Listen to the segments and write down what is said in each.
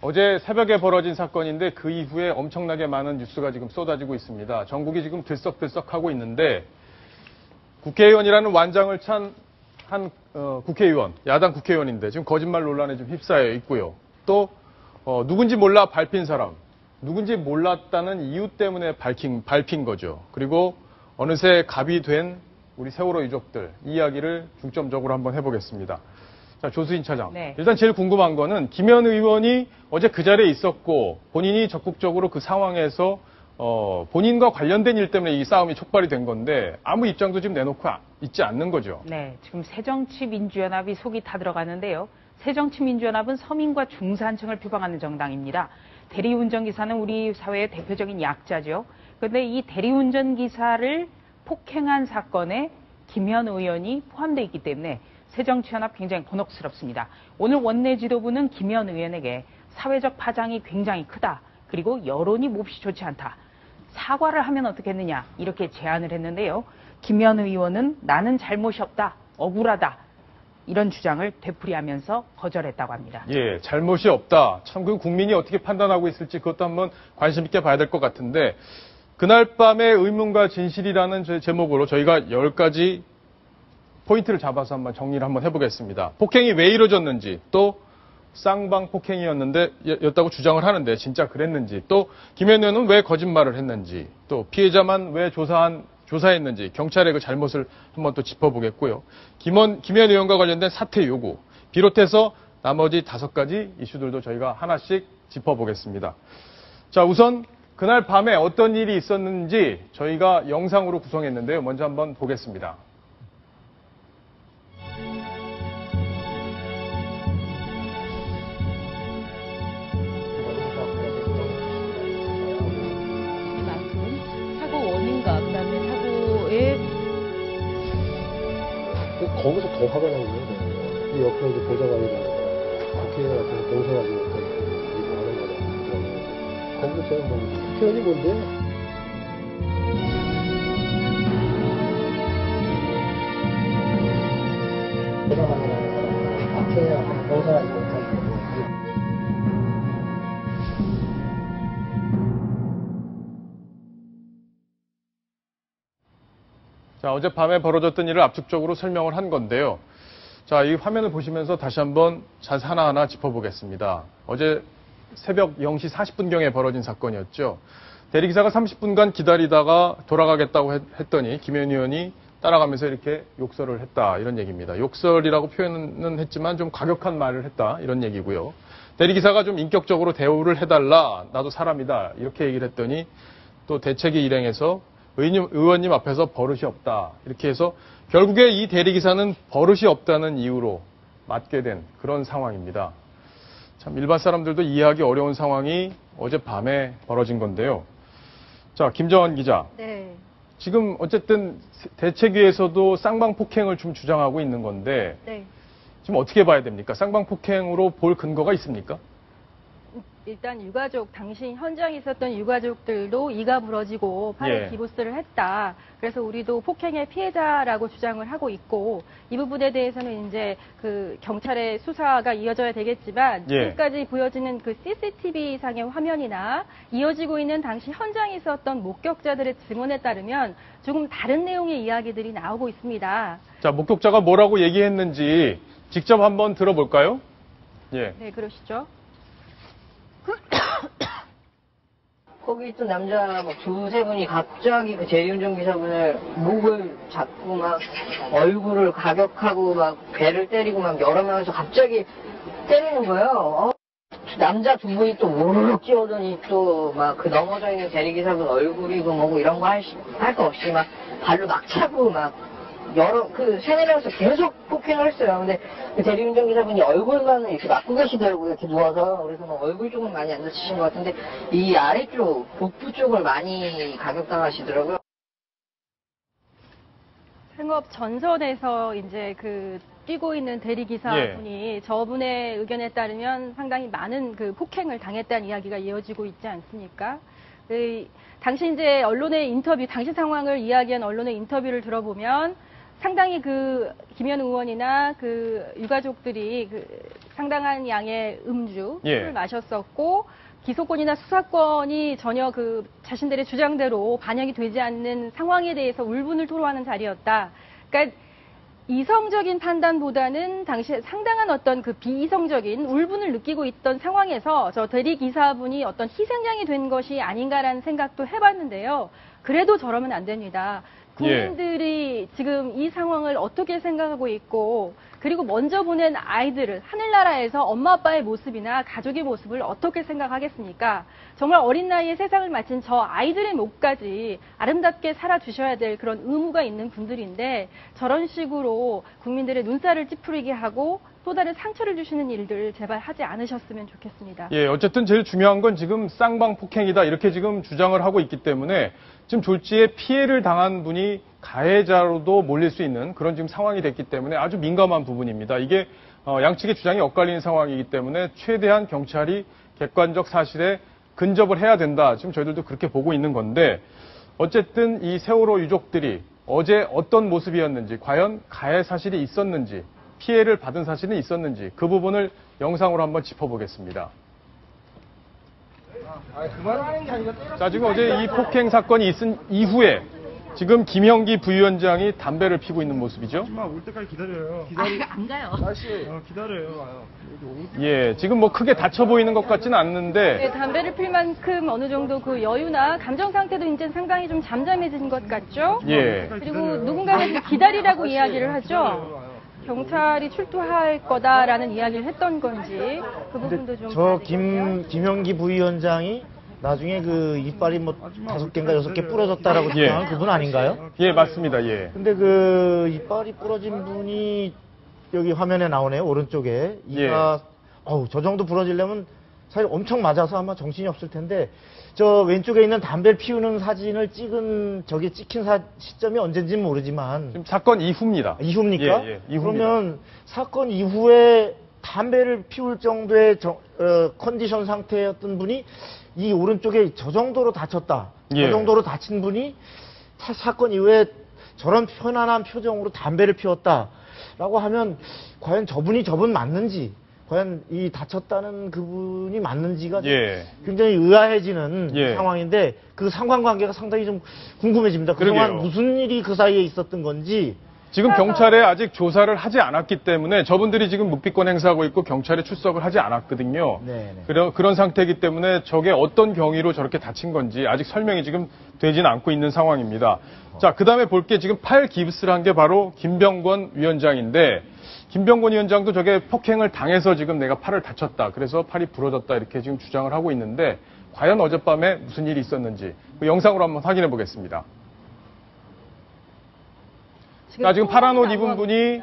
어제 새벽에 벌어진 사건인데 그 이후에 엄청나게 많은 뉴스가 지금 쏟아지고 있습니다. 전국이 지금 들썩들썩하고 있는데 국회의원이라는 완장을 찬 한 국회의원, 야당 국회의원인데 지금 거짓말 논란에 좀 휩싸여 있고요. 또 누군지 몰라 밟힌 사람, 누군지 몰랐다는 이유 때문에 밟힌 거죠. 그리고 어느새 갑이 된 우리 세월호 유족들 이야기를 중점적으로 한번 해보겠습니다. 자, 조수인 차장. 네. 일단 제일 궁금한 거는 김현 의원이 어제 그 자리에 있었고 본인이 적극적으로 그 상황에서 본인과 관련된 일 때문에 이 싸움이 촉발이 된 건데 아무 입장도 지금 내놓고 있지 않는 거죠. 네, 지금 새정치민주연합이 속이 타들어가는데요. 새정치민주연합은 서민과 중산층을 표방하는 정당입니다. 대리운전기사는 우리 사회의 대표적인 약자죠. 그런데 이 대리운전기사를 폭행한 사건에 김현 의원이 포함되어 있기 때문에 새정치연합 굉장히 곤혹스럽습니다. 오늘 원내 지도부는 김현 의원에게 사회적 파장이 굉장히 크다. 그리고 여론이 몹시 좋지 않다. 사과를 하면 어떻겠느냐 이렇게 제안을 했는데요. 김현 의원은 나는 잘못이 없다. 억울하다. 이런 주장을 되풀이하면서 거절했다고 합니다. 예, 잘못이 없다. 참 그 국민이 어떻게 판단하고 있을지 그것도 한번 관심 있게 봐야 될 것 같은데 그날 밤의 의문과 진실이라는 제목으로 저희가 10가지 포인트를 잡아서 한번 정리를 한번 해보겠습니다. 폭행이 왜 이루어졌는지 또 쌍방 폭행이었다고 주장을 하는데 진짜 그랬는지 또 김현 의원은 왜 거짓말을 했는지 또 피해자만 왜 조사했는지 경찰의 그 잘못을 한번 또 짚어보겠고요. 김현 의원과 관련된 사퇴 요구 비롯해서 나머지 5가지 이슈들도 저희가 하나씩 짚어보겠습니다. 자, 우선 그날 밤에 어떤 일이 있었는지 저희가 영상으로 구성했는데요. 먼저 한번 보겠습니다. 거기서 더 화가 나는 거예요. 옆에 이제 보좌관이랑 국회의원 같은 동생하고 이렇게 하는 거다. 거기서 제가 뭐, 국회의원이 뭔데? 보좌관이랑 국회의원 동생하고 자, 어젯밤에 벌어졌던 일을 압축적으로 설명을 한 건데요. 자, 이 화면을 보시면서 다시 한번 자세 하나하나 짚어보겠습니다. 어제 새벽 0시 40분경에 벌어진 사건이었죠. 대리기사가 30분간 기다리다가 돌아가겠다고 했더니 김현 의원이 따라가면서 이렇게 욕설을 했다 이런 얘기입니다. 욕설이라고 표현은 했지만 좀 과격한 말을 했다 이런 얘기고요. 대리기사가 좀 인격적으로 대우를 해달라 나도 사람이다 이렇게 얘기를 했더니 또 대책위 일행에서 의원님 앞에서 버릇이 없다. 이렇게 해서 결국에 이 대리기사는 버릇이 없다는 이유로 맞게 된 그런 상황입니다. 참 일반 사람들도 이해하기 어려운 상황이 어젯밤에 벌어진 건데요. 자, 김정원 기자. 네. 지금 어쨌든 대책위에서도 쌍방폭행을 좀 주장하고 있는 건데 네. 지금 어떻게 봐야 됩니까? 쌍방폭행으로 볼 근거가 있습니까? 일단 당시 현장에 있었던 유가족들도 이가 부러지고 팔에 기부스를 했다. 그래서 우리도 폭행의 피해자라고 주장을 하고 있고 이 부분에 대해서는 이제 그 경찰의 수사가 이어져야 되겠지만 지금까지 보여지는 그 CCTV 상의 화면이나 이어지고 있는 당시 현장에 있었던 목격자들의 증언에 따르면 조금 다른 내용의 이야기들이 나오고 있습니다. 자, 목격자가 뭐라고 얘기했는지 직접 한번 들어볼까요? 예. 네, 그러시죠. 거기 있던 남자 막 두세 분이 갑자기 그 대리운전 기사분을 목을 잡고 막 얼굴을 가격하고 막 배를 때리고 막 여러 명이서 갑자기 때리는 거예요. 남자 두 분이 또 우르르 뛰어오더니 또 막 그 넘어져 있는 대리기사분 얼굴이고 뭐고 이런 거 할 거 없이 막 발로 막 차고 막 세네 명에서 계속 폭행을 했어요. 근데 그 대리운전 기사분이 얼굴만 이렇게 맞고 계시더라고요. 이렇게 누워서. 그래서 뭐 얼굴 쪽은 많이 안 다치신 것 같은데, 이 아래쪽, 복부 쪽을 많이 가격당하시더라고요. 상업 전선에서 이제 뛰고 있는 대리기사분이 저분의 의견에 따르면 상당히 많은 폭행을 당했다는 이야기가 이어지고 있지 않습니까? 당시 이제 언론의 인터뷰, 당시 상황을 이야기한 언론의 인터뷰를 들어보면 상당히 김현 의원이나 유가족들이 상당한 양의 음주, 예. 술을 마셨었고 기소권이나 수사권이 전혀 그 자신들의 주장대로 반영이 되지 않는 상황에 대해서 울분을 토로하는 자리였다. 그러니까 이성적인 판단보다는 당시에 상당한 어떤 그 비이성적인 울분을 느끼고 있던 상황에서 저 대리기사분이 어떤 희생양이 된 것이 아닌가라는 생각도 해봤는데요. 그래도 저러면 안 됩니다. 국민들이 지금 이 상황을 어떻게 생각하고 있고 그리고 먼저 보낸 아이들을 하늘나라에서 엄마 아빠의 모습이나 가족의 모습을 어떻게 생각하겠습니까? 정말 어린 나이에 세상을 마친 저 아이들의 목까지 아름답게 살아주셔야 될 그런 의무가 있는 분들인데 저런 식으로 국민들의 눈살을 찌푸리게 하고 또 다른 상처를 주시는 일들 제발 하지 않으셨으면 좋겠습니다. 예, 어쨌든 제일 중요한 건 지금 쌍방 폭행이다 이렇게 지금 주장을 하고 있기 때문에 지금 졸지에 피해를 당한 분이 가해자로도 몰릴 수 있는 그런 지금 상황이 됐기 때문에 아주 민감한 부분입니다. 이게 양측의 주장이 엇갈리는 상황이기 때문에 최대한 경찰이 객관적 사실에 근접을 해야 된다. 지금 저희들도 그렇게 보고 있는 건데 어쨌든 이 세월호 유족들이 어제 어떤 모습이었는지 과연 가해 사실이 있었는지 피해를 받은 사실은 있었는지 그 부분을 영상으로 한번 짚어보겠습니다. 자, 지금 어제 이 폭행 사건이 있은 이후에 지금 김형기 부위원장이 담배를 피고 있는 모습이죠. 올 때까지 기다려요. 안 가요. 기다려요. 와요. 예, 지금 뭐 크게 다쳐 보이는 것 같지는 않는데 네, 담배를 필 만큼 어느 정도 그 여유나 감정 상태도 이제 상당히 좀 잠잠해진 것 같죠? 예. 그리고 누군가는 기다리라고 이야기를 하죠. 경찰이 출두할 거다라는 이야기를 했던 건지 그 부분도 좀 저 봐야 되겠고요. 김형기 부위원장이 나중에 그 이빨이 뭐 5개인가 6개 부러졌다라고 예. 주장한 그분 아닌가요? 예, 맞습니다. 예. 근데 그 이빨이 부러진 분이 여기 화면에 나오네요. 오른쪽에. 이가 저 정도 부러지려면 사실 엄청 맞아서 아마 정신이 없을 텐데 저 왼쪽에 있는 담배를 피우는 사진을 찍은 저게 찍힌 시점이 언젠지는 모르지만 지금 사건 이후입니다. 이후입니까? 예, 이후입니다. 그러면 사건 이후에 담배를 피울 정도의 컨디션 상태였던 분이 이 오른쪽에 저 정도로 다쳤다. 예. 저 정도로 다친 분이 사건 이후에 저런 편안한 표정으로 담배를 피웠다라고 하면 과연 저분 맞는지 과연 이 다쳤다는 그분이 맞는지가 예. 굉장히 의아해지는 예. 상황인데 그 상관관계가 상당히 좀 궁금해집니다. 그동안 그러게요. 무슨 일이 그 사이에 있었던 건지 지금 경찰에 아직 조사를 하지 않았기 때문에 저분들이 지금 묵비권 행사하고 있고 경찰에 출석을 하지 않았거든요. 네네. 그런 상태이기 때문에 저게 어떤 경위로 저렇게 다친 건지 아직 설명이 지금 되지는 않고 있는 상황입니다. 자, 그 다음에 볼 게 지금 팔 깁스를 한 게 바로 김병권 위원장인데 김병권 위원장도 저게 폭행을 당해서 지금 내가 팔을 다쳤다. 그래서 팔이 부러졌다. 이렇게 지금 주장을 하고 있는데 과연 어젯밤에 무슨 일이 있었는지 그 영상으로 한번 확인해 보겠습니다. 자, 지금 파란 옷 입은 분이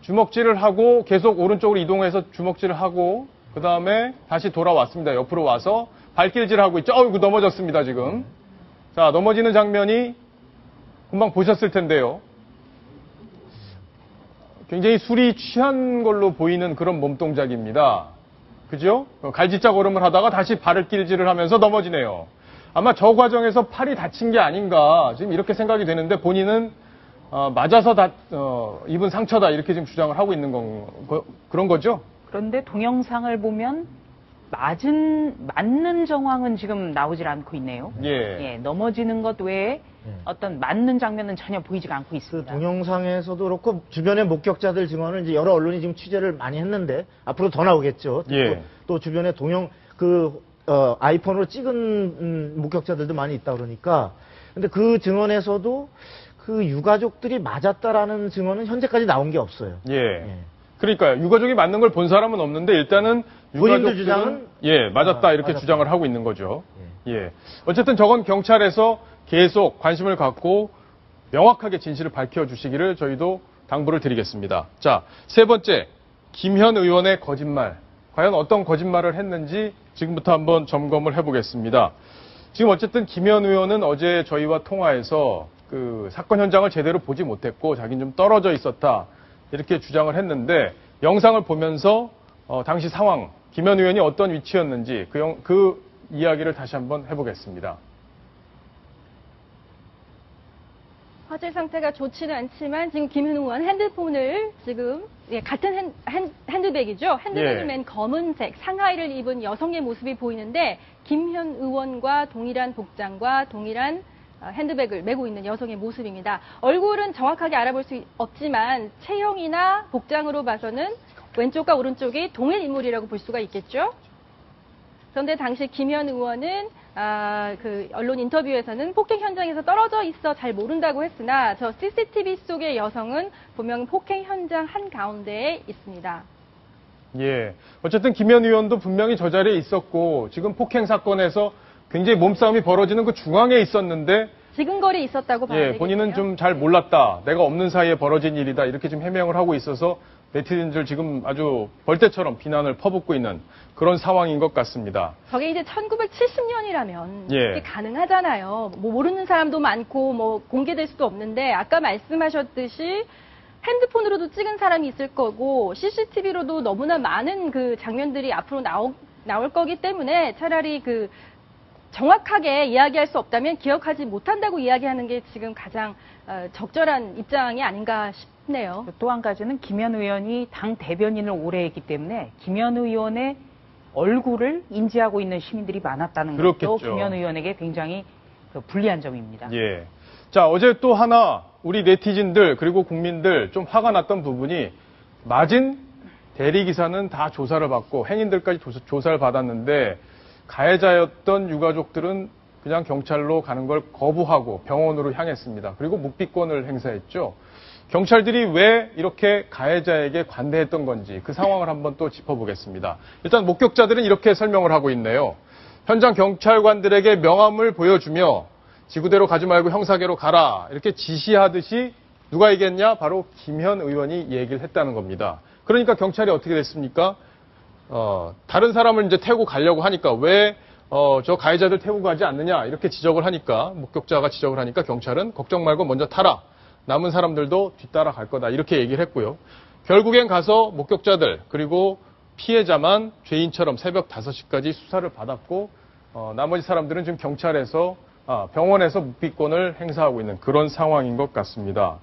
주먹질을 하고 계속 오른쪽으로 이동해서 주먹질을 하고 그 다음에 다시 돌아왔습니다. 옆으로 와서 발길질을 하고 있죠. 어이구 넘어졌습니다 지금. 자, 넘어지는 장면이 금방 보셨을 텐데요. 굉장히 술이 취한 걸로 보이는 그런 몸동작입니다. 그죠? 갈지자 걸음을 하다가 다시 발을 길질을 하면서 넘어지네요. 아마 저 과정에서 팔이 다친 게 아닌가 지금 이렇게 생각이 되는데 본인은 맞아서 입은 상처다 이렇게 지금 주장을 하고 있는 그런 거죠? 그런데 동영상을 보면 맞는 정황은 지금 나오질 않고 있네요. 예. 넘어지는 것 외에 어떤 맞는 장면은 전혀 보이지가 않고 그 있습니다. 동영상에서도 그렇고 주변의 목격자들 증언을 이제 여러 언론이 지금 취재를 많이 했는데 앞으로 더 나오겠죠. 예. 또 주변에 아이폰으로 찍은 목격자들도 많이 있다 그러니까. 근데 그 증언에서도 그 유가족들이 맞았다라는 증언은 현재까지 나온 게 없어요. 예. 그러니까요. 유가족이 맞는 걸 본 사람은 없는데 일단은 본인들 유가족들은 주장은 맞았다 이렇게 맞았다. 주장을 하고 있는 거죠. 예. 어쨌든 저건 경찰에서 계속 관심을 갖고 명확하게 진실을 밝혀주시기를 저희도 당부를 드리겠습니다. 자, 세 번째, 김현 의원의 거짓말. 과연 어떤 거짓말을 했는지 지금부터 한번 점검을 해보겠습니다. 지금 어쨌든 김현 의원은 어제 저희와 통화해서 그 사건 현장을 제대로 보지 못했고 자기는 좀 떨어져 있었다 이렇게 주장을 했는데 영상을 보면서 당시 상황, 김현 의원이 어떤 위치였는지 그 이야기를 다시 한번 해보겠습니다. 화질 상태가 좋지는 않지만 지금 김현 의원 핸드폰을 지금 같은 핸드백이죠. 핸드백을 예. 맨 검은색 상하이를 입은 여성의 모습이 보이는데 김현 의원과 동일한 복장과 동일한 핸드백을 메고 있는 여성의 모습입니다. 얼굴은 정확하게 알아볼 수 없지만 체형이나 복장으로 봐서는 왼쪽과 오른쪽이 동일 인물이라고 볼 수가 있겠죠. 그런데 당시 김현 의원은 그 언론 인터뷰에서는 폭행 현장에서 떨어져 있어 잘 모른다고 했으나 저 CCTV 속의 여성은 분명 폭행 현장 한가운데에 있습니다. 예. 어쨌든 김현 의원도 분명히 저 자리에 있었고 지금 폭행 사건에서 굉장히 몸싸움이 벌어지는 그 중앙에 있었는데 지근거리 있었다고 봐야 되겠네요. 본인은 좀 잘 몰랐다. 내가 없는 사이에 벌어진 일이다. 이렇게 좀 해명을 하고 있어서 네티즌들 지금 아주 벌떼처럼 비난을 퍼붓고 있는 그런 상황인 것 같습니다. 저게 이제 1970년이라면 예. 이게 가능하잖아요. 뭐 모르는 사람도 많고 뭐 공개될 수도 없는데 아까 말씀하셨듯이 핸드폰으로도 찍은 사람이 있을 거고 CCTV로도 너무나 많은 그 장면들이 앞으로 나올 거기 때문에 차라리 그 정확하게 이야기할 수 없다면 기억하지 못한다고 이야기하는 게 지금 가장 적절한 입장이 아닌가 싶네요. 또 한 가지는 김현 의원이 당 대변인을 오래 했기 때문에 김현 의원의 얼굴을 인지하고 있는 시민들이 많았다는 그렇겠죠. 것도 김현 의원에게 굉장히 불리한 점입니다. 예. 자, 어제 또 하나 우리 네티즌들 그리고 국민들 좀 화가 났던 부분이 맞은 대리기사는 다 조사를 받고 행인들까지 조사를 받았는데 가해자였던 유가족들은 그냥 경찰로 가는 걸 거부하고 병원으로 향했습니다. 그리고 묵비권을 행사했죠. 경찰들이 왜 이렇게 가해자에게 관대했던 건지 그 상황을 한번 또 짚어보겠습니다. 일단 목격자들은 이렇게 설명을 하고 있네요. 현장 경찰관들에게 명함을 보여주며 지구대로 가지 말고 형사계로 가라 이렇게 지시하듯이 누가 얘기했냐? 바로 김현 의원이 얘기를 했다는 겁니다. 그러니까 경찰이 어떻게 됐습니까? 다른 사람을 이제 태우고 가려고 하니까 왜 저 가해자들 태우고 가지 않느냐 이렇게 지적을 하니까 목격자가 지적을 하니까 경찰은 걱정 말고 먼저 타라. 남은 사람들도 뒤따라 갈 거다 이렇게 얘기를 했고요. 결국엔 가서 목격자들 그리고 피해자만 죄인처럼 새벽 5시까지 수사를 받았고 나머지 사람들은 지금 경찰에서 병원에서 묵비권을 행사하고 있는 그런 상황인 것 같습니다.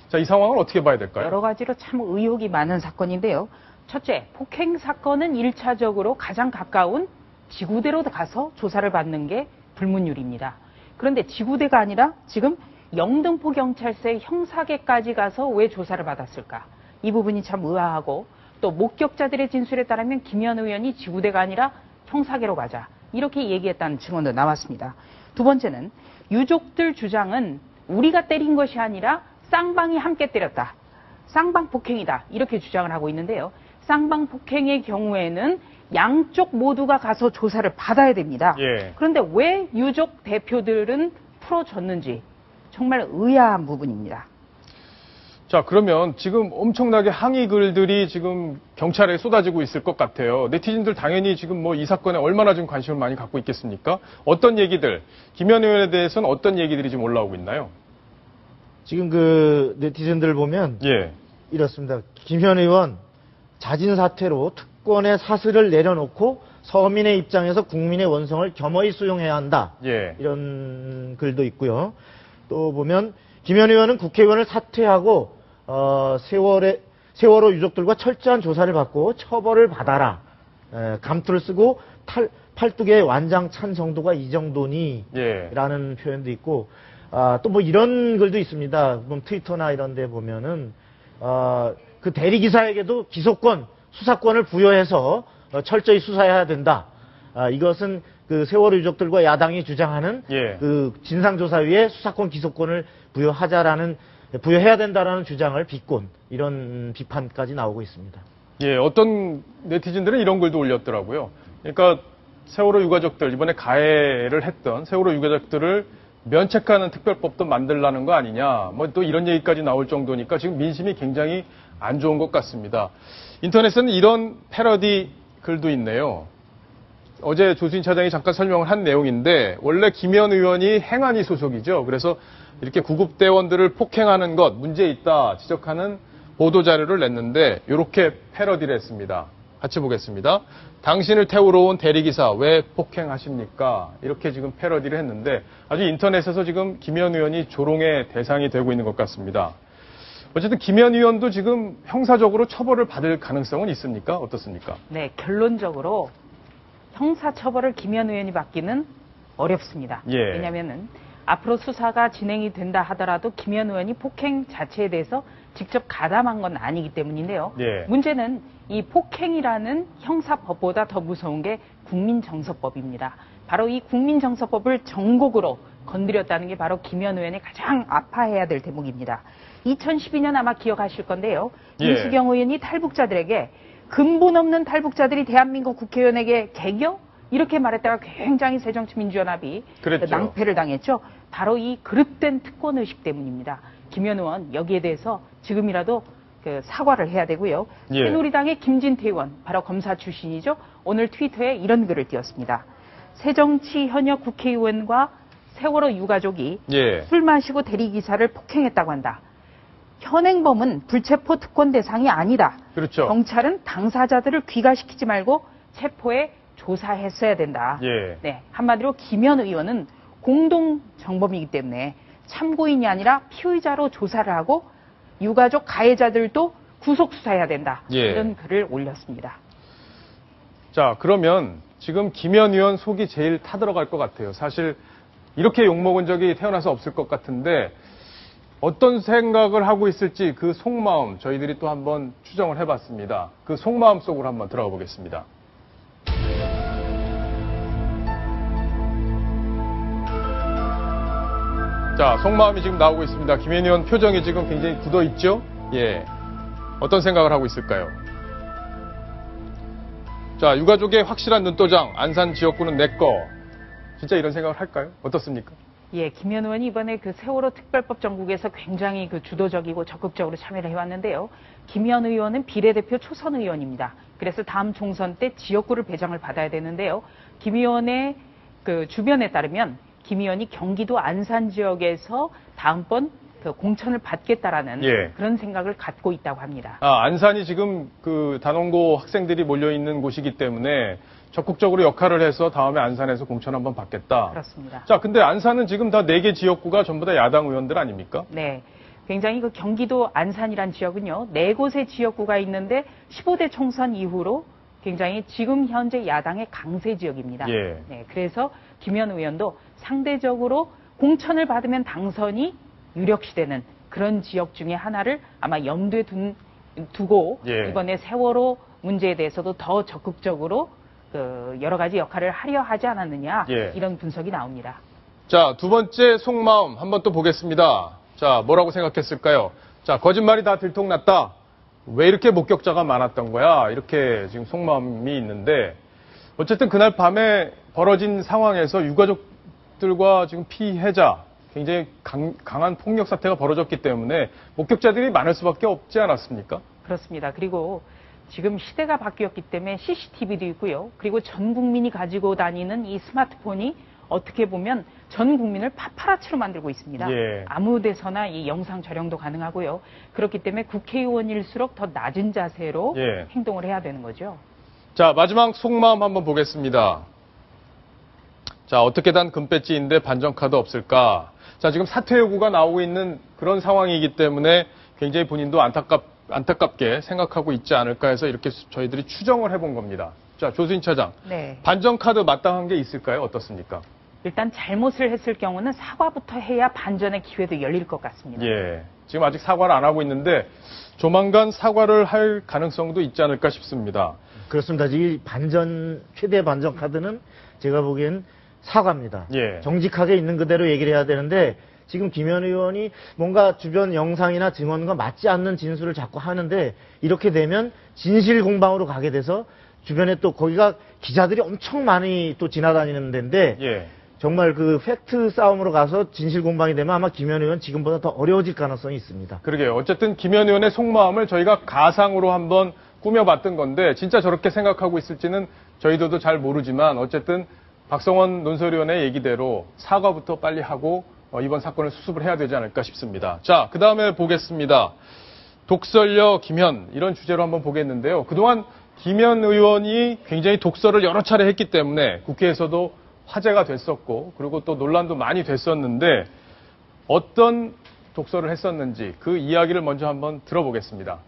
자, 이 상황을 어떻게 봐야 될까요? 여러 가지로 참 의혹이 많은 사건인데요. 첫째, 폭행 사건은 1차적으로 가장 가까운 지구대로 가서 조사를 받는 게 불문율입니다. 그런데 지구대가 아니라 지금 영등포 경찰서의 형사계까지 가서 왜 조사를 받았을까? 이 부분이 참 의아하고 또 목격자들의 진술에 따르면 김현 의원이 지구대가 아니라 형사계로 가자 이렇게 얘기했다는 증언도 나왔습니다. 두 번째는 유족들 주장은 우리가 때린 것이 아니라 쌍방이 함께 때렸다. 쌍방 폭행이다. 이렇게 주장을 하고 있는데요. 쌍방 폭행의 경우에는 양쪽 모두가 가서 조사를 받아야 됩니다. 예. 그런데 왜 유족 대표들은 풀어줬는지 정말 의아한 부분입니다. 자, 그러면 지금 엄청나게 항의 글들이 지금 경찰에 쏟아지고 있을 것 같아요. 네티즌들 당연히 지금 뭐 이 사건에 얼마나 좀 관심을 많이 갖고 있겠습니까? 어떤 얘기들, 김현 의원에 대해서는 어떤 얘기들이 지금 올라오고 있나요? 지금 그 네티즌들 보면 예. 이렇습니다. 김현 의원 자진 사퇴로 특권의 사슬을 내려놓고 서민의 입장에서 국민의 원성을 겸허히 수용해야 한다. 예. 이런 글도 있고요. 또 보면 김현 의원은 국회의원을 사퇴하고 세월호 유족들과 철저한 조사를 받고 처벌을 받아라. 감투를 쓰고 팔뚝에 완장찬 정도가 이 정도니 예. 라는 표현도 있고 또 뭐 이런 글도 있습니다. 트위터나 이런 데 보면은 그 대리기사에게도 기소권, 수사권을 부여해서 철저히 수사해야 된다. 이것은 그 세월호 유족들과 야당이 주장하는 예. 그 진상조사위에 수사권, 기소권을 부여해야 된다라는 주장을 비꼰 이런 비판까지 나오고 있습니다. 예, 어떤 네티즌들은 이런 글도 올렸더라고요. 그러니까 세월호 유가족들, 이번에 가해를 했던 세월호 유가족들을 면책하는 특별법도 만들라는 거 아니냐. 뭐 또 이런 얘기까지 나올 정도니까 지금 민심이 굉장히 안 좋은 것 같습니다. 인터넷에는 이런 패러디 글도 있네요. 어제 조수인 차장이 잠깐 설명을 한 내용인데 원래 김현 의원이 행안위 소속이죠. 그래서 이렇게 구급대원들을 폭행하는 것 문제 있다 지적하는 보도자료를 냈는데 이렇게 패러디를 했습니다. 같이 보겠습니다. 당신을 태우러 온 대리기사 왜 폭행하십니까? 이렇게 지금 패러디를 했는데 아주 인터넷에서 지금 김현 의원이 조롱의 대상이 되고 있는 것 같습니다. 어쨌든 김현 의원도 지금 형사적으로 처벌을 받을 가능성은 있습니까? 어떻습니까? 네, 결론적으로 형사처벌을 김현 의원이 받기는 어렵습니다. 예. 왜냐하면 앞으로 수사가 진행이 된다 하더라도 김현 의원이 폭행 자체에 대해서 직접 가담한 건 아니기 때문인데요. 예. 문제는 이 폭행이라는 형사법보다 더 무서운 게 국민정서법입니다. 바로 이 국민정서법을 정곡으로 건드렸다는 게 바로 김현 의원이 가장 아파해야 될 대목입니다. 2012년 아마 기억하실 건데요. 예. 임수경 의원이 탈북자들에게 근본 없는 탈북자들이 대한민국 국회의원에게 개겨? 이렇게 말했다가 굉장히 새정치민주연합이 그랬죠. 낭패를 당했죠. 바로 이 그릇된 특권의식 때문입니다. 김현 의원 여기에 대해서 지금이라도 사과를 해야 되고요. 예. 새누리당의 김진태 의원, 바로 검사 출신이죠. 오늘 트위터에 이런 글을 띄웠습니다. 새정치 현역 국회의원과 세월호 유가족이 예. 술 마시고 대리기사를 폭행했다고 한다. 현행범은 불체포 특권 대상이 아니다. 그렇죠. 경찰은 당사자들을 귀가시키지 말고 체포해 조사했어야 된다. 예. 네, 한마디로 김현 의원은 공동 정범이기 때문에 참고인이 아니라 피의자로 조사를 하고 유가족 가해자들도 구속 수사해야 된다. 예. 이런 글을 올렸습니다. 자, 그러면 지금 김현 의원 속이 제일 타들어갈 것 같아요. 사실 이렇게 욕먹은 적이 태어나서 없을 것 같은데 어떤 생각을 하고 있을지 그 속마음 저희들이 또 한번 추정을 해봤습니다. 그 속마음 속으로 한번 들어가 보겠습니다. 자, 속마음이 지금 나오고 있습니다. 김현 의원 표정이 지금 굉장히 굳어 있죠? 예. 어떤 생각을 하고 있을까요? 자, 유가족의 확실한 눈도장, 안산 지역구는 내꺼. 진짜 이런 생각을 할까요? 어떻습니까? 예, 김현 의원이 이번에 그 세월호 특별법 전국에서 굉장히 주도적이고 적극적으로 참여를 해왔는데요. 김현 의원은 비례대표 초선 의원입니다. 그래서 다음 총선 때 지역구를 배정을 받아야 되는데요. 김 의원의 주변에 따르면 김 의원이 경기도 안산 지역에서 다음번 공천을 받겠다라는 예. 그런 생각을 갖고 있다고 합니다. 안산이 지금 단원고 학생들이 몰려있는 곳이기 때문에 적극적으로 역할을 해서 다음에 안산에서 공천 한번 받겠다. 그렇습니다. 자, 근데 안산은 지금 다 4개 지역구가 전부 다 야당 의원들 아닙니까? 네. 굉장히 경기도 안산이란 지역은요, 4곳의 지역구가 있는데 15대 총선 이후로 굉장히 지금 현재 야당의 강세 지역입니다. 예. 네, 그래서 김현 의원도 상대적으로 공천을 받으면 당선이 유력시되는 그런 지역 중에 하나를 아마 염두에 두고 예. 이번에 세월호 문제에 대해서도 더 적극적으로 여러 가지 역할을 하려 하지 않았느냐 예. 이런 분석이 나옵니다. 자, 두 번째 속마음 한번 또 보겠습니다. 자, 뭐라고 생각했을까요? 자, 거짓말이 다 들통났다. 왜 이렇게 목격자가 많았던 거야? 이렇게 지금 속마음이 있는데 어쨌든 그날 밤에 벌어진 상황에서 유가족들과 지금 피해자 굉장히 강한 폭력 사태가 벌어졌기 때문에 목격자들이 많을 수밖에 없지 않았습니까? 그렇습니다. 그리고 지금 시대가 바뀌었기 때문에 CCTV도 있고요. 그리고 전 국민이 가지고 다니는 이 스마트폰이 어떻게 보면 전 국민을 파파라치로 만들고 있습니다. 예. 아무 데서나 이 영상 촬영도 가능하고요. 그렇기 때문에 국회의원일수록 더 낮은 자세로 예. 행동을 해야 되는 거죠. 자, 마지막 속마음 한번 보겠습니다. 자, 어떻게 단 금배지인데 반전카드 없을까? 자, 지금 사퇴 요구가 나오고 있는 그런 상황이기 때문에 굉장히 본인도 안타깝게 생각하고 있지 않을까 해서 이렇게 저희들이 추정을 해본 겁니다. 자, 조수인 차장. 네. 반전카드 마땅한 게 있을까요? 어떻습니까? 일단 잘못을 했을 경우는 사과부터 해야 반전의 기회도 열릴 것 같습니다. 예. 지금 아직 사과를 안 하고 있는데 조만간 사과를 할 가능성도 있지 않을까 싶습니다. 그렇습니다. 이 최대 반전 카드는 제가 보기엔 사과입니다. 예. 정직하게 있는 그대로 얘기를 해야 되는데 지금 김현 의원이 뭔가 주변 영상이나 증언과 맞지 않는 진술을 자꾸 하는데 이렇게 되면 진실 공방으로 가게 돼서 주변에 또 거기가 기자들이 엄청 많이 또 지나다니는 데인데 예. 정말 팩트 싸움으로 가서 진실 공방이 되면 아마 김현 의원 지금보다 더 어려워질 가능성이 있습니다. 그러게요. 어쨌든 김현 의원의 속마음을 저희가 가상으로 한번 꾸며봤던 건데 진짜 저렇게 생각하고 있을지는 저희들도 잘 모르지만 어쨌든 박성원 논설위원의 얘기대로 사과부터 빨리 하고 이번 사건을 수습을 해야 되지 않을까 싶습니다. 자, 그 다음에 보겠습니다. 독설려 김현 이런 주제로 한번 보겠는데요. 그동안 김현 의원이 굉장히 독서를 여러 차례 했기 때문에 국회에서도 화제가 됐었고 그리고 또 논란도 많이 됐었는데 어떤 독서를 했었는지 그 이야기를 먼저 한번 들어보겠습니다.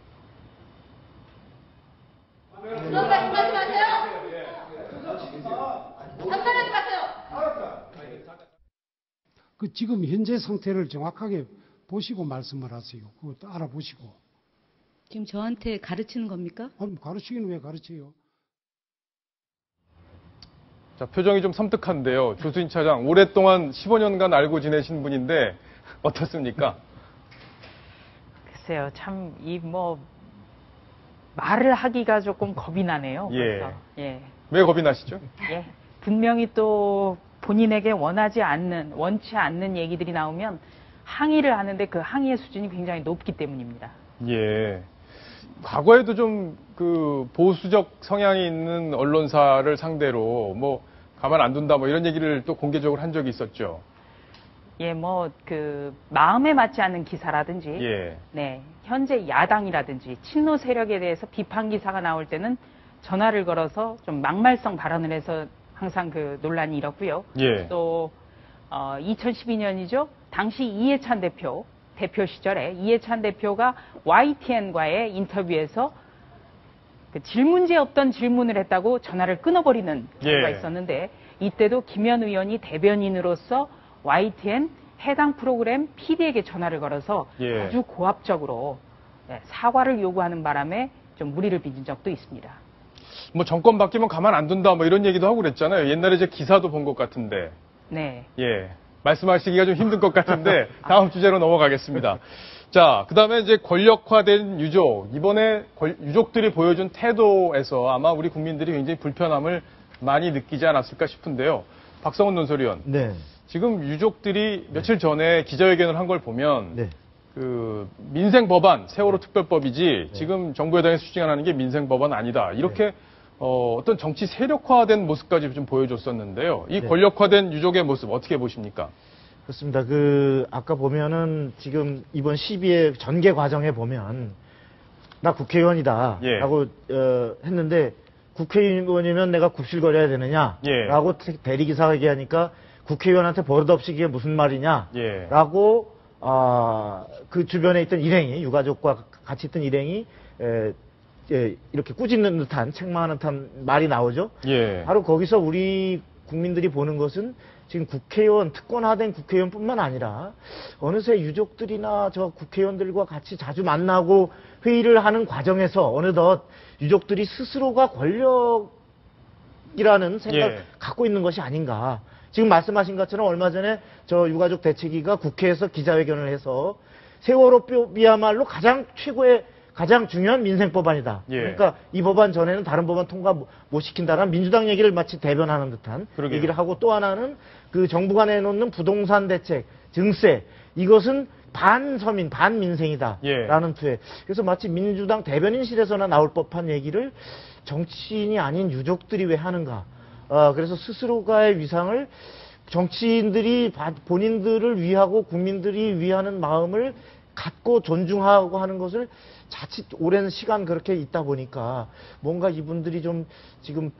그 지금 현재 상태를 정확하게 보시고 말씀을 하세요. 그것도 알아보시고. 지금 저한테 가르치는 겁니까? 가르치기는 왜 가르쳐요? 자, 표정이 좀 섬뜩한데요. 조수진 차장, 오랫동안 15년간 알고 지내신 분인데 어떻습니까? 글쎄요, 참, 말을 하기가 조금 겁이 나네요. 예. 벌써. 예. 왜 겁이 나시죠? 예. 분명히 또 본인에게 원치 않는 얘기들이 나오면 항의를 하는데 그 항의의 수준이 굉장히 높기 때문입니다. 예. 과거에도 좀 그 보수적 성향이 있는 언론사를 상대로 뭐 가만 안 둔다 뭐 이런 얘기를 또 공개적으로 한 적이 있었죠. 예, 마음에 맞지 않는 기사라든지, 예. 네, 현재 야당이라든지 친노 세력에 대해서 비판 기사가 나올 때는 전화를 걸어서 좀 막말성 발언을 해서 항상 그 논란이 일었고요. 예. 또 2012년이죠. 당시 이해찬 대표 시절에 이해찬 대표가 YTN과의 인터뷰에서 그 질문제 없던 질문을 했다고 전화를 끊어버리는 경우가 예. 있었는데 이때도 김현 의원이 대변인으로서 YTN 해당 프로그램 PD에게 전화를 걸어서 예. 아주 고압적으로 사과를 요구하는 바람에 좀 무리를 빚은 적도 있습니다. 뭐 정권 바뀌면 가만 안 둔다 뭐 이런 얘기도 하고 그랬잖아요. 옛날에 제 기사도 본 것 같은데. 네. 예. 말씀하시기가 좀 힘든 것 같은데 다음 주제로 넘어가겠습니다. 자, 그다음에 이제 권력화된 유족. 이번에 유족들이 보여준 태도에서 아마 우리 국민들이 굉장히 불편함을 많이 느끼지 않았을까 싶은데요. 박성훈 논설위원. 네. 지금 유족들이 며칠 전에 기자회견을 한 걸 보면 네. 그 민생 법안 세월호 특별법이지 지금 정부 여당에서 추진하는 게 민생 법안 아니다. 이렇게 어떤 정치 세력화된 모습까지 좀 보여줬었는데요. 이 네. 권력화된 유족의 모습 어떻게 보십니까? 그렇습니다. 아까 보면은 지금 이번 시비의 전개 과정에 보면 나 국회의원이다. 예. 라고 했는데 국회의원이면 내가 굽실거려야 되느냐? 예. 라고 대리기사가 얘기하니까 국회의원한테 버릇없이 이게 무슨 말이냐? 예. 라고 그 주변에 있던 일행이 유가족과 같이 있던 일행이 이렇게 꾸짖는 듯한 책망하는 듯한 말이 나오죠. 예. 바로 거기서 우리 국민들이 보는 것은 지금 국회의원, 특권화된 국회의원뿐만 아니라 어느새 유족들이나 저 국회의원들과 같이 자주 만나고 회의를 하는 과정에서 어느덧 유족들이 스스로가 권력이라는 생각을 예. 갖고 있는 것이 아닌가. 지금 말씀하신 것처럼 얼마 전에 저 유가족 대책위가 국회에서 기자회견을 해서 세월호법이야말로 가장 중요한 민생 법안이다. 예. 그러니까 이 법안 전에는 다른 법안 통과 못 시킨다라는 민주당 얘기를 마치 대변하는 듯한 그러게요. 얘기를 하고 또 하나는 그 정부가 내놓는 부동산 대책, 증세 이것은 반서민, 반민생이다. 예. 라는 투에. 그래서 마치 민주당 대변인실에서나 나올 법한 얘기를 정치인이 아닌 유족들이 왜 하는가. 그래서 스스로가의 위상을 정치인들이 본인들을 위하고 국민들이 위하는 마음을 갖고 존중하고 하는 것을 자칫 오랜 시간 그렇게 있다 보니까 뭔가 이분들이 좀 지금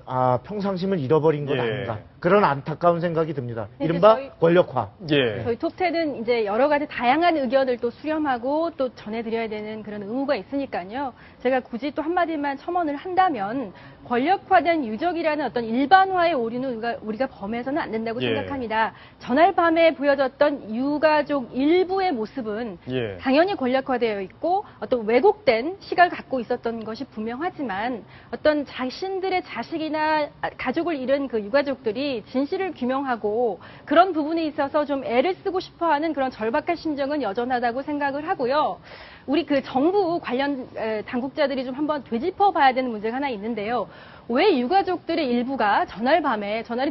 평상심을 잃어버린 것 예. 아닌가 그런 안타까운 생각이 듭니다. 네, 이른바 저희- 권력화. 예. 저희 톱10은 이제 여러 가지 다양한 의견을 또 수렴하고 또 전해드려야 되는 그런 의무가 있으니까요. 제가 굳이 또 한마디만 첨언을 한다면 권력화된 유족이라는 어떤 일반화의 오류는 우리가 범해서는 안 된다고 예. 생각합니다. 전날 밤에 보여졌던 유가족 일부의 모습은 예. 당연히 권력화되어 있고 어떤 왜곡된 시각을 갖고 있었던 것이 분명하지만 어떤 자신들의 자식이나 가족을 잃은 그 유가족들이 진실을 규명하고 그런 부분에 있어서 좀 애를 쓰고 싶어하는 그런 절박한 심정은 여전하다고 생각을 하고요. 우리 그 정부 관련 당국자들이 좀 한번 되짚어 봐야 되는 문제가 하나 있는데요. 왜 유가족들의 일부가 전날이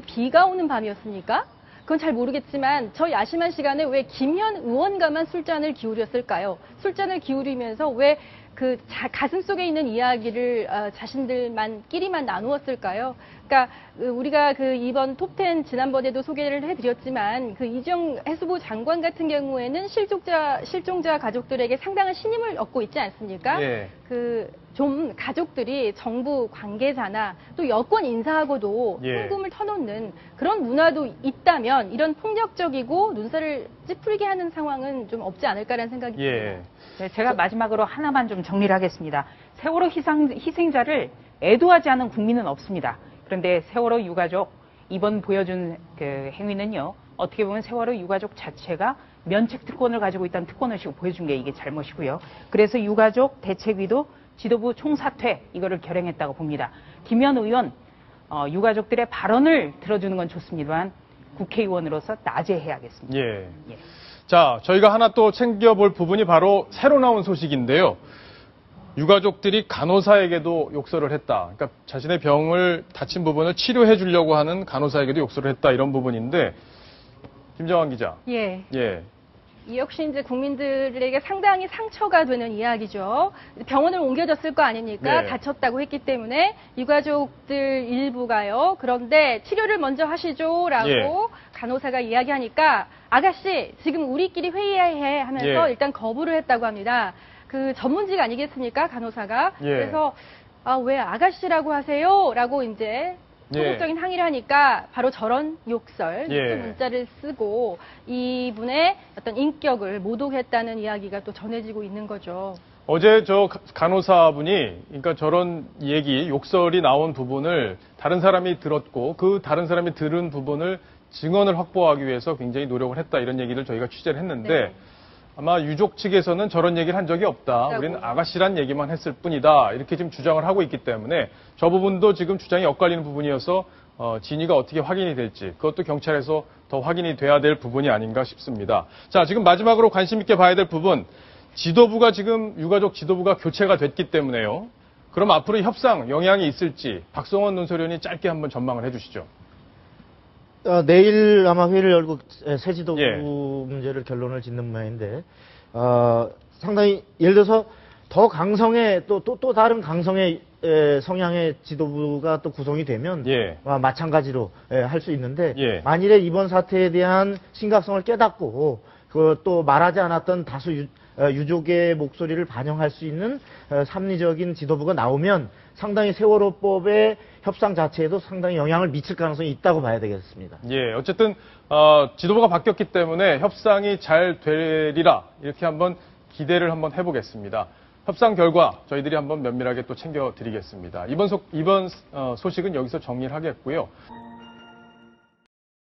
비가 오는 밤이었습니까? 그건 잘 모르겠지만 저 야심한 시간에 왜 김현 의원과만 술잔을 기울였을까요? 술잔을 기울이면서 왜 그 가슴 속에 있는 이야기를 자신들끼리만 나누었을까요? 그러니까 우리가 그 이번 톱10 지난번에도 소개를 해드렸지만 그 이정 해수부 장관 같은 경우에는 실종자 가족들에게 상당한 신임을 얻고 있지 않습니까? 예. 그 좀 가족들이 정부 관계자나 또 여권 인사하고도 예. 현금을 터놓는 그런 문화도 있다면 이런 폭력적이고 눈살을 찌푸리게 하는 상황은 좀 없지 않을까라는 생각이 듭니다. 예. 네, 제가 마지막으로 하나만 좀 정리를 하겠습니다. 세월호 희생자를 애도하지 않은 국민은 없습니다. 그런데 세월호 유가족 이번 보여준 그 행위는요. 어떻게 보면 세월호 유가족 자체가 면책 특권을 가지고 있다는 특권의식을 보여준 게 이게 잘못이고요. 그래서 유가족 대책위도 지도부 총사퇴 이거를 결행했다고 봅니다. 김현 의원 유가족들의 발언을 들어주는 건 좋습니다만 국회의원으로서 나제해야겠습니다. 예. 예. 자, 저희가 하나 또 챙겨볼 부분이 바로 새로 나온 소식인데요. 유가족들이 간호사에게도 욕설을 했다. 그러니까 자신의 병을 다친 부분을 치료해 주려고 하는 간호사에게도 욕설을 했다. 이런 부분인데 김정환 기자. 예. 예. 이 역시 이제 국민들에게 상당히 상처가 되는 이야기죠. 병원을 옮겨졌을 거 아닙니까? 네. 다쳤다고 했기 때문에 유가족들 일부가요. 그런데 치료를 먼저 하시죠라고 예. 간호사가 이야기하니까 아가씨 지금 우리끼리 회의해야 해 하면서 예. 일단 거부를 했다고 합니다. 그 전문직 아니겠습니까? 간호사가. 예. 그래서 왜 아가씨라고 하세요? 라고 이제 소극적인 항의를 하니까 바로 저런 욕설, 예. 문자를 쓰고 이분의 어떤 인격을 모독했다는 이야기가 또 전해지고 있는 거죠. 어제 저 간호사분이 그러니까 저런 얘기, 욕설이 나온 부분을 다른 사람이 들었고 그 다른 사람이 들은 부분을 증언을 확보하기 위해서 굉장히 노력을 했다 이런 얘기를 저희가 취재를 했는데 네. 아마 유족 측에서는 저런 얘기를 한 적이 없다. 우리는 아가씨란 얘기만 했을 뿐이다. 이렇게 지금 주장을 하고 있기 때문에 저 부분도 지금 주장이 엇갈리는 부분이어서 진위가 어떻게 확인이 될지 그것도 경찰에서 더 확인이 돼야 될 부분이 아닌가 싶습니다. 자, 지금 마지막으로 관심 있게 봐야 될 부분 지도부가 지금 유가족 지도부가 교체가 됐기 때문에요. 그럼 앞으로 협상 영향이 있을지 박성원 논설위원이 짧게 한번 전망을 해주시죠. 내일 아마 회의를 열고 새 지도부 예. 문제를 결론을 짓는 모양인데 상당히 예를 들어서 더 강성의 또 다른 강성의 성향의 지도부가 또 구성이 되면 예. 마찬가지로 할 수 있는데 예. 만일에 이번 사태에 대한 심각성을 깨닫고 또 말하지 않았던 다수 유족의 목소리를 반영할 수 있는 합리적인 지도부가 나오면 상당히 세월호법의 협상 자체에도 상당히 영향을 미칠 가능성이 있다고 봐야 되겠습니다. 예, 어쨌든 지도부가 바뀌었기 때문에 협상이 잘 되리라 이렇게 한번 기대를 한번 해보겠습니다. 협상 결과 저희들이 한번 면밀하게 또 챙겨드리겠습니다. 이번 소식은 여기서 정리를 하겠고요.